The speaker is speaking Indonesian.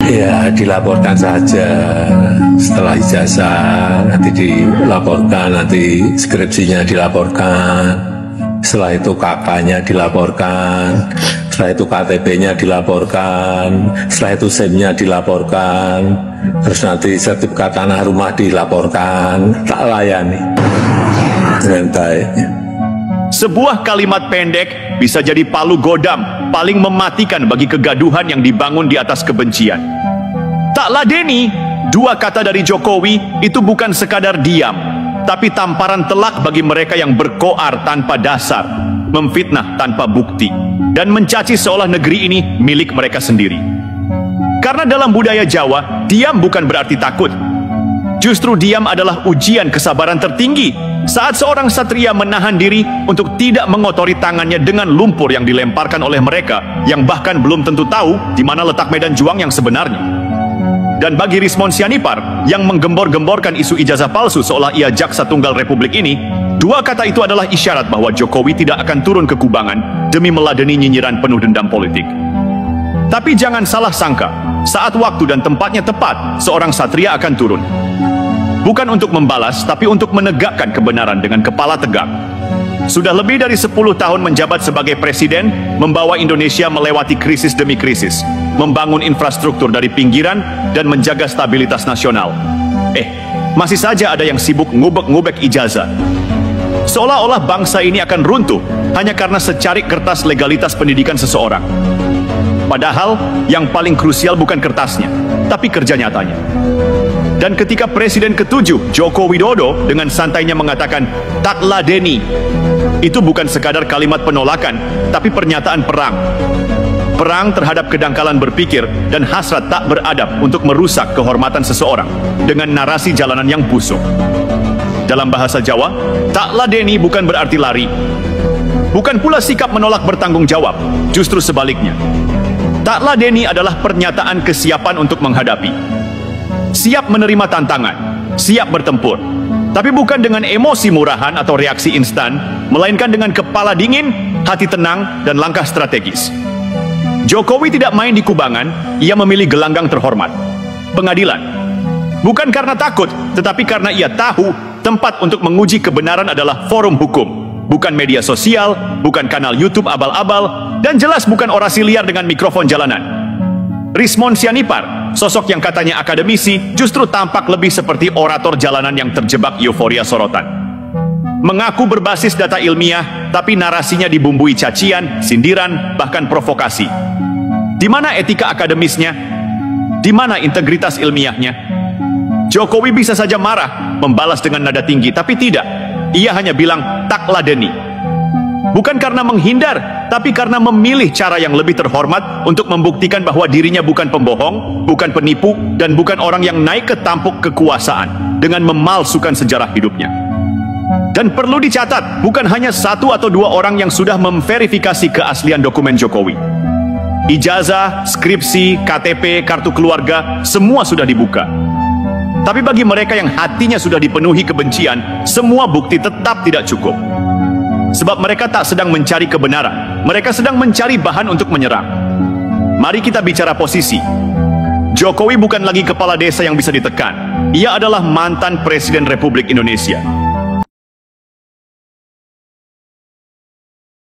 Ya, dilaporkan saja. Setelah ijazah nanti dilaporkan, nanti skripsinya dilaporkan. Setelah itu kakaknya dilaporkan. Setelah itu KTP-nya dilaporkan. Setelah itu SIM-nya dilaporkan. Terus nanti sertifikat tanah rumah dilaporkan. Tak layani dengan baik. Sebuah kalimat pendek bisa jadi palu godam paling mematikan bagi kegaduhan yang dibangun di atas kebencian. Tak ladeni, dua kata dari Jokowi itu bukan sekadar diam, tapi tamparan telak bagi mereka yang berkoar tanpa dasar, memfitnah tanpa bukti, dan mencaci seolah negeri ini milik mereka sendiri. Karena dalam budaya Jawa, diam bukan berarti takut. Justru diam adalah ujian kesabaran tertinggi saat seorang satria menahan diri untuk tidak mengotori tangannya dengan lumpur yang dilemparkan oleh mereka yang bahkan belum tentu tahu di mana letak medan juang yang sebenarnya. Dan bagi Rismon Sianipar yang menggembor-gemborkan isu ijazah palsu seolah ia jaksa tunggal Republik ini, dua kata itu adalah isyarat bahwa Jokowi tidak akan turun ke kubangan demi meladeni nyinyiran penuh dendam politik. Tapi jangan salah sangka, saat waktu dan tempatnya tepat, seorang satria akan turun. Bukan untuk membalas, tapi untuk menegakkan kebenaran dengan kepala tegak. Sudah lebih dari 10 tahun menjabat sebagai presiden, membawa Indonesia melewati krisis demi krisis, membangun infrastruktur dari pinggiran, dan menjaga stabilitas nasional. Masih saja ada yang sibuk ngubek-ngubek ijazah. Seolah-olah bangsa ini akan runtuh hanya karena secarik kertas legalitas pendidikan seseorang. Padahal yang paling krusial bukan kertasnya, tapi kerja nyatanya. Dan ketika Presiden ke-7 Joko Widodo dengan santainya mengatakan tak ladeni, itu bukan sekadar kalimat penolakan, tapi pernyataan perang. Perang terhadap kedangkalan berpikir dan hasrat tak beradab untuk merusak kehormatan seseorang dengan narasi jalanan yang busuk. Dalam bahasa Jawa, tak ladeni bukan berarti lari. Bukan pula sikap menolak bertanggung jawab, justru sebaliknya. Tak ladeni adalah pernyataan kesiapan untuk menghadapi. Siap menerima tantangan, siap bertempur. Tapi bukan dengan emosi murahan atau reaksi instan, melainkan dengan kepala dingin, hati tenang, dan langkah strategis. Jokowi tidak main di kubangan, ia memilih gelanggang terhormat, pengadilan. Bukan karena takut, tetapi karena ia tahu tempat untuk menguji kebenaran adalah forum hukum. Bukan media sosial, bukan kanal YouTube abal-abal, dan jelas bukan orasi liar dengan mikrofon jalanan. Rismon Sianipar, sosok yang katanya akademisi, justru tampak lebih seperti orator jalanan yang terjebak euforia sorotan. Mengaku berbasis data ilmiah, tapi narasinya dibumbui cacian, sindiran, bahkan provokasi. Di mana etika akademisnya? Di mana integritas ilmiahnya? Jokowi bisa saja marah, membalas dengan nada tinggi, tapi tidak. Ia hanya bilang, tak ladeni. Bukan karena menghindar, tapi karena memilih cara yang lebih terhormat untuk membuktikan bahwa dirinya bukan pembohong, bukan penipu, dan bukan orang yang naik ke tampuk kekuasaan dengan memalsukan sejarah hidupnya. Dan perlu dicatat, bukan hanya 1 atau 2 orang yang sudah memverifikasi keaslian dokumen Jokowi. Ijazah, skripsi, KTP, kartu keluarga, semua sudah dibuka. Tapi bagi mereka yang hatinya sudah dipenuhi kebencian, semua bukti tetap tidak cukup. Sebab mereka tak sedang mencari kebenaran, mereka sedang mencari bahan untuk menyerang. Mari kita bicara posisi. Jokowi bukan lagi kepala desa yang bisa ditekan. Ia adalah mantan Presiden Republik Indonesia.